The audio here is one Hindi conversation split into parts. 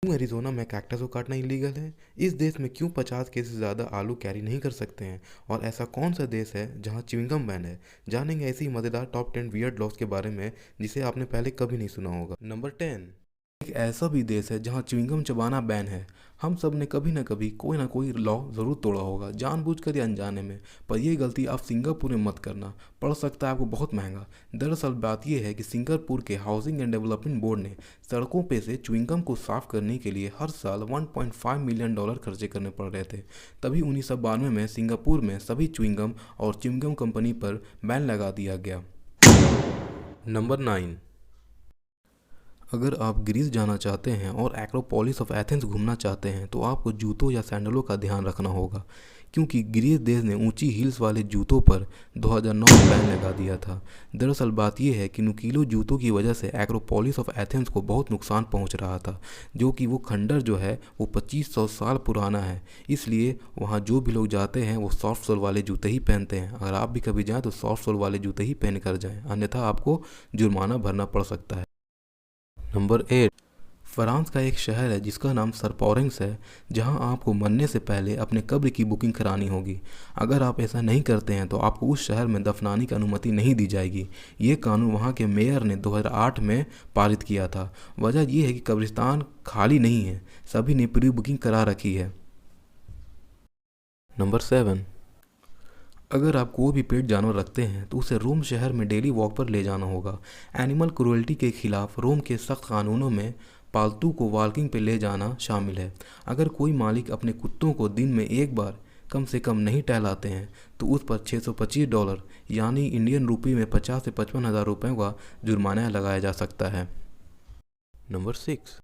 क्यों एरिज़ोना में कैक्टस को काटना इलीगल है? इस देश में क्यों 50 केजी से ज़्यादा आलू कैरी नहीं कर सकते हैं? और ऐसा कौन सा देश है जहां च्युइंगम बैन है? जानेंगे ऐसी ही मज़ेदार टॉप 10 वियर्ड लॉज के बारे में जिसे आपने पहले कभी नहीं सुना होगा। नंबर 10, एक ऐसा भी देश है जहां च्युइंगम चबाना बैन है। हम सब ने कभी ना कभी कोई ना कोई लॉ ज़रूर तोड़ा होगा, जानबूझकर या अनजाने में। पर यह गलती आप सिंगापुर में मत करना, पड़ सकता है आपको बहुत महंगा। दरअसल बात यह है कि सिंगापुर के हाउसिंग एंड डेवलपमेंट बोर्ड ने सड़कों पे से च्युइंगम को साफ करने के लिए हर साल $1.5 मिलियन खर्चे करने पड़ रहे थे। तभी 1992 में सिंगापुर में सभी च्युइंगम और च्युइंगम कंपनी पर बैन लगा दिया गया। नंबर 9, अगर आप ग्रीस जाना चाहते हैं और एक्रोपोलिस ऑफ एथेंस घूमना चाहते हैं तो आपको जूतों या सैंडलों का ध्यान रखना होगा, क्योंकि ग्रीस देश ने ऊंची हील्स वाले जूतों पर 2009 में बैन लगा दिया था। दरअसल बात यह है कि नुकीले जूतों की वजह से एक्रोपोलिस ऑफ एथेंस को बहुत नुकसान पहुंच रहा था, जो कि वो खंडर जो है वो 2500 साल पुराना है। इसलिए वहाँ जो भी लोग जाते हैं वो सॉफ्ट सोल वाले जूते ही पहनते हैं। अगर आप भी कभी जाएँ तो सॉफ्ट सोल वाले जूते ही पहन कर जाएँ, अन्यथा आपको जुर्माना भरना पड़ सकता है। नंबर 8, फ्रांस का एक शहर है जिसका नाम सरपोरेंस है, जहां आपको मरने से पहले अपने कब्र की बुकिंग करानी होगी। अगर आप ऐसा नहीं करते हैं तो आपको उस शहर में दफनाने की अनुमति नहीं दी जाएगी। ये कानून वहां के मेयर ने 2008 में पारित किया था। वजह यह है कि कब्रिस्तान खाली नहीं है, सभी ने प्री बुकिंग करा रखी है। नंबर 7, अगर आप कोई भी पेट जानवर रखते हैं तो उसे रोम शहर में डेली वॉक पर ले जाना होगा। एनिमल क्रूएल्टी के खिलाफ रोम के सख्त कानूनों में पालतू को वॉकिंग पे ले जाना शामिल है। अगर कोई मालिक अपने कुत्तों को दिन में एक बार कम से कम नहीं टहलाते हैं तो उस पर $625 यानी इंडियन रुपये में 50 से 55 हज़ार रुपये का जुर्माना लगाया जा सकता है। नंबर 6,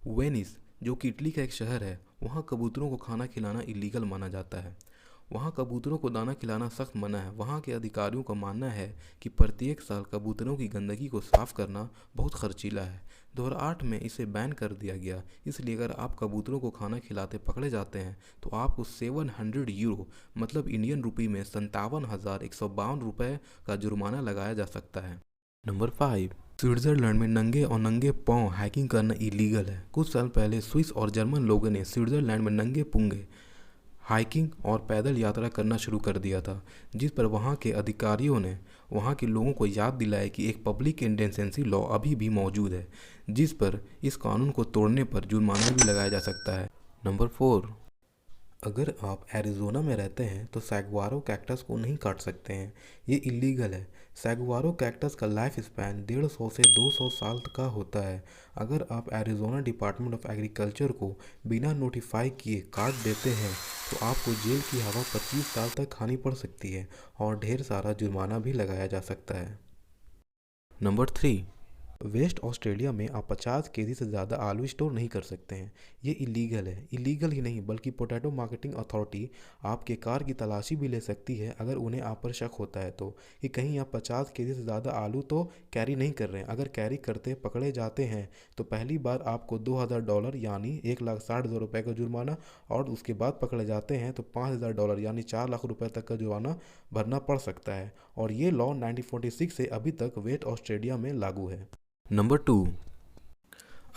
वेनिस, जो कि इटली का एक शहर है, वहाँ कबूतरों को खाना खिलाना इलीगल माना जाता है। वहाँ कबूतरों को दाना खिलाना सख्त मना है। वहाँ के अधिकारियों का मानना है कि प्रत्येक साल कबूतरों की गंदगी को साफ करना बहुत खर्चीला है। 2008 में इसे बैन कर दिया गया। इसलिए अगर आप कबूतरों को खाना खिलाते पकड़े जाते हैं तो आपको €700 मतलब इंडियन रुपये में 57,152 रुपये का जुर्माना लगाया जा सकता है। नंबर 5, स्विट्जरलैंड में नंगे और नंगे पांव हाइकिंग करना इलीगल है। कुछ साल पहले स्विस और जर्मन लोगों ने स्विट्जरलैंड में नंगे पुंगे हाइकिंग और पैदल यात्रा करना शुरू कर दिया था, जिस पर वहाँ के अधिकारियों ने वहाँ के लोगों को याद दिलाया कि एक पब्लिक इंडेसेंसी लॉ अभी भी मौजूद है, जिस पर इस कानून को तोड़ने पर जुर्माना भी लगाया जा सकता है। नंबर 4, अगर आप एरिज़ोना में रहते हैं तो सैगुआरो कैक्टस को नहीं काट सकते हैं, ये इलीगल है। सैगुआरो कैक्टस का लाइफ स्पैन 150 से 200 साल का होता है। अगर आप एरिज़ोना डिपार्टमेंट ऑफ एग्रीकल्चर को बिना नोटिफाई किए काट देते हैं तो आपको जेल की हवा 25 साल तक खानी पड़ सकती है और ढेर सारा जुर्माना भी लगाया जा सकता है। नंबर 3, वेस्ट ऑस्ट्रेलिया में आप 50 केजी से ज़्यादा आलू स्टोर नहीं कर सकते हैं, ये इलीगल है। इलीगल ही नहीं बल्कि पोटैटो मार्केटिंग अथॉरिटी आपके कार की तलाशी भी ले सकती है अगर उन्हें आप पर शक होता है तो, कि कहीं आप 50 केजी से ज़्यादा आलू तो कैरी नहीं कर रहे हैं। अगर कैरी करते पकड़े जाते हैं तो पहली बार आपको $2,000 यानी 1,60,000 रुपये का जुर्माना, और उसके बाद पकड़े जाते हैं तो $5,000 यानी 4 लाख रुपये तक का जुर्माना भरना पड़ सकता है। और ये लॉ 1946 से अभी तक वेस्ट ऑस्ट्रेलिया में लागू है। नंबर 2,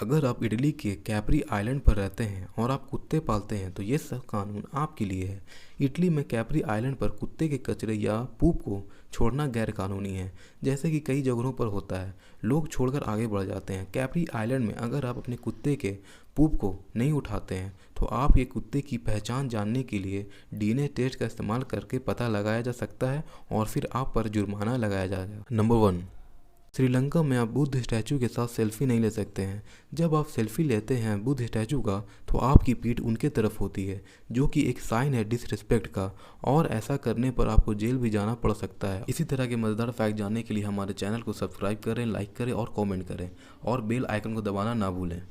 अगर आप इटली के कैप्री आइलैंड पर रहते हैं और आप कुत्ते पालते हैं तो ये सब कानून आपके लिए है। इटली में कैप्री आइलैंड पर कुत्ते के कचरे या पूप को छोड़ना गैर कानूनी है, जैसे कि कई जगहों पर होता है। लोग छोड़कर आगे बढ़ जाते हैं। कैप्री आइलैंड में अगर आप अपने कुत्ते के पूप को नहीं उठाते हैं तो आप ये कुत्ते की पहचान जानने के लिए डीएनए टेस्ट का इस्तेमाल करके पता लगाया जा सकता है और फिर आप पर जुर्माना लगाया जाएगा। नंबर 1, श्रीलंका में आप बुद्ध स्टैचू के साथ सेल्फी नहीं ले सकते हैं। जब आप सेल्फी लेते हैं बुद्ध स्टैचू का तो आपकी पीठ उनके तरफ होती है, जो कि एक साइन है डिसरिस्पेक्ट का, और ऐसा करने पर आपको जेल भी जाना पड़ सकता है। इसी तरह के मज़ेदार फैक्ट जानने के लिए हमारे चैनल को सब्सक्राइब करें, लाइक करें और कमेंट करें, और बेल आइकन को दबाना ना भूलें।